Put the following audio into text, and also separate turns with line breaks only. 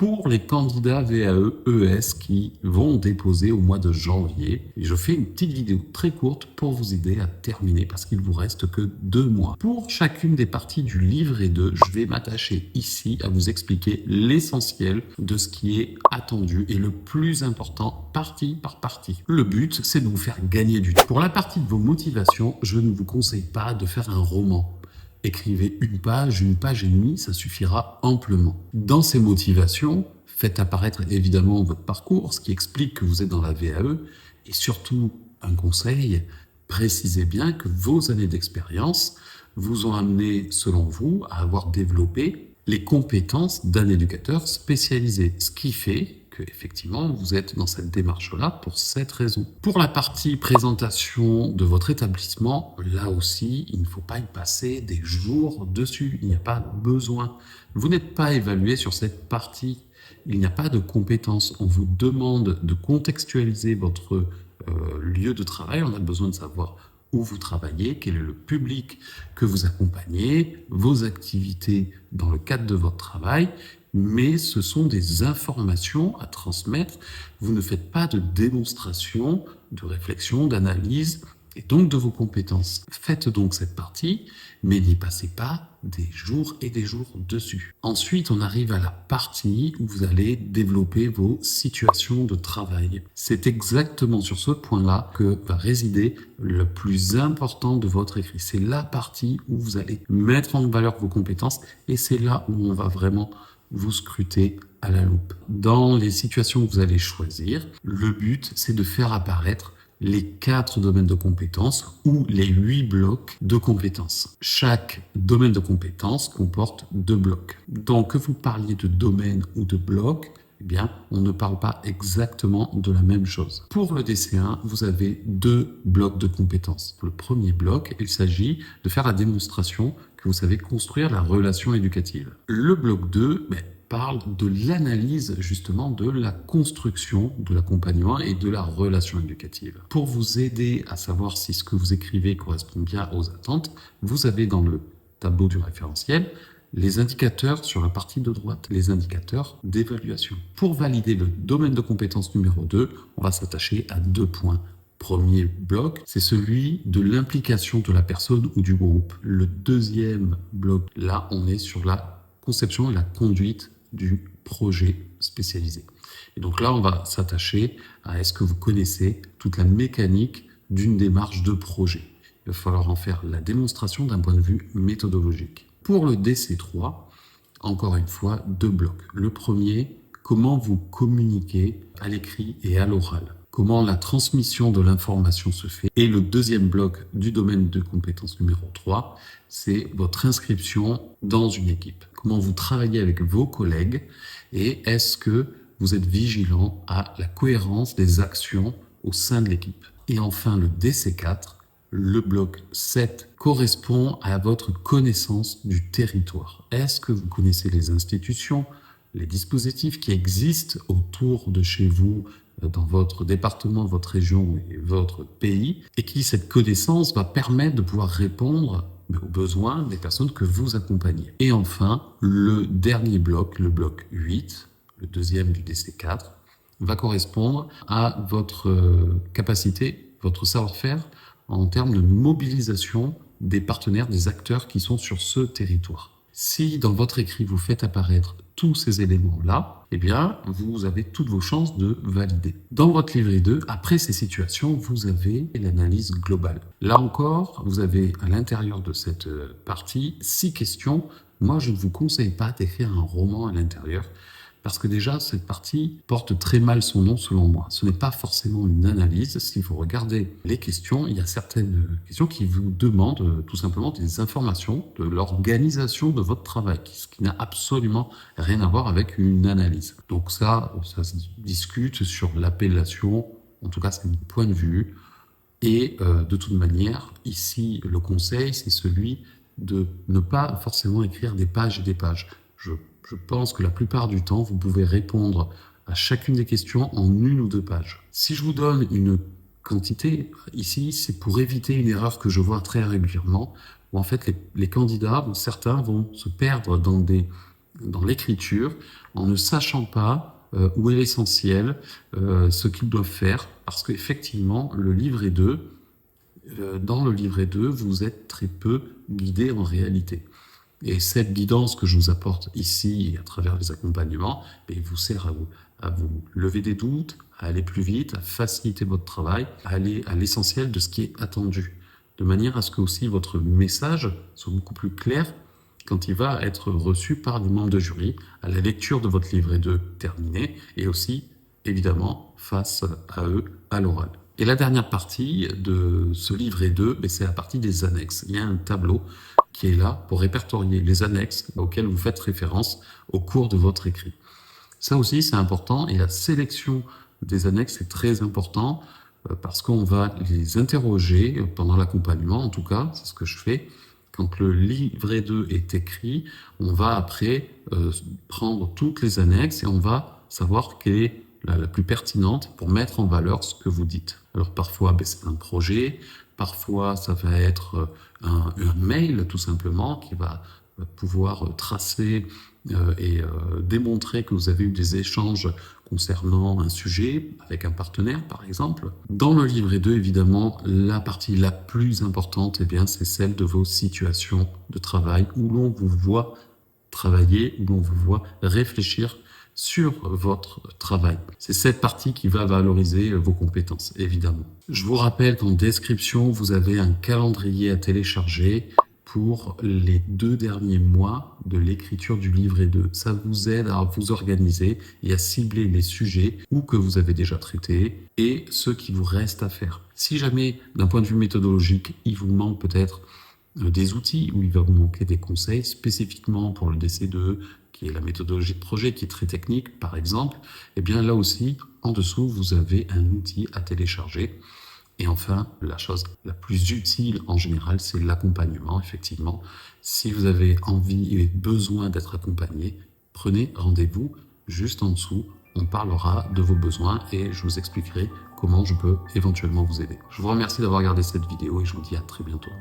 pour les candidats VAE-ES qui vont déposer au mois de janvier. Et je fais une petite vidéo très courte pour vous aider à terminer parce qu'il vous reste que 2 mois. Pour chacune des parties du livret 2, je vais m'attacher ici à vous expliquer l'essentiel de ce qui est attendu et le plus important partie par partie. Le but, c'est de vous faire gagner du temps. Pour la partie de vos motivations, je ne vous conseille pas de faire un roman. Écrivez une page et demie, ça suffira amplement. Dans ces motivations, faites apparaître évidemment votre parcours, ce qui explique que vous êtes dans la VAE, et surtout, un conseil, précisez bien que vos années d'expérience vous ont amené, selon vous, à avoir développé les compétences d'un éducateur spécialisé, ce qui fait que effectivement vous êtes dans cette démarche-là pour cette raison. Pour la partie présentation de votre établissement, là aussi, il ne faut pas y passer des jours dessus, il n'y a pas besoin. Vous n'êtes pas évalué sur cette partie, il n'y a pas de compétences. On vous demande de contextualiser votre lieu de travail, on a besoin de savoir où vous travaillez, quel est le public que vous accompagnez, vos activités dans le cadre de votre travail, mais ce sont des informations à transmettre. Vous ne faites pas de démonstration, de réflexion, d'analyse, et donc de vos compétences. Faites donc cette partie, mais n'y passez pas des jours et des jours dessus. Ensuite, on arrive à la partie où vous allez développer vos situations de travail. C'est exactement sur ce point-là que va résider le plus important de votre écrit. C'est la partie où vous allez mettre en valeur vos compétences et c'est là où on va vraiment vous scrutez à la loupe. Dans les situations que vous allez choisir, le but, c'est de faire apparaître les 4 domaines de compétences ou les 8 blocs de compétences. Chaque domaine de compétences comporte 2 blocs. Donc, que vous parliez de domaine ou de bloc, eh bien, on ne parle pas exactement de la même chose. Pour le DC1, vous avez 2 blocs de compétences. Le premier bloc, il s'agit de faire la démonstration que vous savez construire la relation éducative. Le bloc 2 parle de l'analyse justement de la construction de l'accompagnement et de la relation éducative. Pour vous aider à savoir si ce que vous écrivez correspond bien aux attentes, vous avez dans le tableau du référentiel les indicateurs sur la partie de droite, les indicateurs d'évaluation. Pour valider le domaine de compétence numéro 2, on va s'attacher à 2 points. Premier bloc, c'est celui de l'implication de la personne ou du groupe. Le deuxième bloc, là, on est sur la conception et la conduite du projet spécialisé. Et donc là, on va s'attacher à est-ce que vous connaissez toute la mécanique d'une démarche de projet. Il va falloir en faire la démonstration d'un point de vue méthodologique. Pour le DC3, encore une fois, 2 blocs. Le premier, comment vous communiquez à l'écrit et à l'oral. Comment la transmission de l'information se fait. Et le deuxième bloc du domaine de compétence numéro 3, c'est votre inscription dans une équipe. Comment vous travaillez avec vos collègues et est-ce que vous êtes vigilant à la cohérence des actions au sein de l'équipe. Et enfin, le DC4, le bloc 7 correspond à votre connaissance du territoire. Est-ce que vous connaissez les institutions, les dispositifs qui existent autour de chez vous, dans votre département, votre région et votre pays, et qui, cette connaissance, va permettre de pouvoir répondre aux besoins des personnes que vous accompagnez. Et enfin, le dernier bloc, le bloc 8, le deuxième du DC4, va correspondre à votre capacité, votre savoir-faire en termes de mobilisation des partenaires, des acteurs qui sont sur ce territoire. Si dans votre écrit, vous faites apparaître tous ces éléments-là, eh bien, vous avez toutes vos chances de valider. Dans votre livret 2, après ces situations, vous avez l'analyse globale. Là encore, vous avez à l'intérieur de cette partie 6 questions. Moi, je ne vous conseille pas d'écrire un roman à l'intérieur parce que déjà, cette partie porte très mal son nom selon moi. Ce n'est pas forcément une analyse. Si vous regardez les questions, il y a certaines questions qui vous demandent tout simplement des informations de l'organisation de votre travail, ce qui n'a absolument rien à voir avec une analyse. Donc ça se discute sur l'appellation, en tout cas c'est mon point de vue. Et de toute manière, ici, le conseil, c'est celui de ne pas forcément écrire des pages et des pages. Je pense que la plupart du temps, vous pouvez répondre à chacune des questions en 1 ou 2 pages. Si je vous donne une quantité, ici, c'est pour éviter une erreur que je vois très régulièrement, où en fait les candidats, certains vont se perdre dans des dans l'écriture en ne sachant pas où est l'essentiel, ce qu'ils doivent faire, parce qu'effectivement, le livret 2, dans le livret 2, vous êtes très peu guidé en réalité. Et cette guidance que je vous apporte ici, à travers les accompagnements, vous sert à vous lever des doutes, à aller plus vite, à faciliter votre travail, à aller à l'essentiel de ce qui est attendu, de manière à ce que aussi votre message soit beaucoup plus clair quand il va être reçu par les membres de jury, à la lecture de votre livret 2 terminé, et aussi, évidemment, face à eux, à l'oral. Et la dernière partie de ce livret 2, c'est la partie des annexes. Il y a un tableau qui est là pour répertorier les annexes auxquelles vous faites référence au cours de votre écrit. Ça aussi, c'est important, et la sélection des annexes est très important parce qu'on va les interroger pendant l'accompagnement, en tout cas, c'est ce que je fais. Quand le livret 2 est écrit, on va après prendre toutes les annexes et on va savoir quelle est la plus pertinente pour mettre en valeur ce que vous dites. Alors parfois, c'est un projet, parfois ça va être un mail tout simplement qui va pouvoir tracer et démontrer que vous avez eu des échanges concernant un sujet avec un partenaire par exemple. Dans le livret 2, évidemment, la partie la plus importante, c'est celle de vos situations de travail où l'on vous voit travailler, où l'on vous voit réfléchir sur votre travail. C'est cette partie qui va valoriser vos compétences, évidemment. Je vous rappelle qu'en description, vous avez un calendrier à télécharger pour les 2 derniers mois de l'écriture du livret 2. Ça vous aide à vous organiser et à cibler les sujets ou que vous avez déjà traités et ceux qui vous restent à faire. Si jamais, d'un point de vue méthodologique, il vous manque peut-être des outils ou il va vous manquer des conseils spécifiquement pour le DC2, qui est la méthodologie de projet, qui est très technique par exemple, là aussi, en dessous, vous avez un outil à télécharger. Et enfin, la chose la plus utile en général, c'est l'accompagnement, effectivement. Si vous avez envie et besoin d'être accompagné, prenez rendez-vous juste en dessous. On parlera de vos besoins et je vous expliquerai comment je peux éventuellement vous aider. Je vous remercie d'avoir regardé cette vidéo et je vous dis à très bientôt.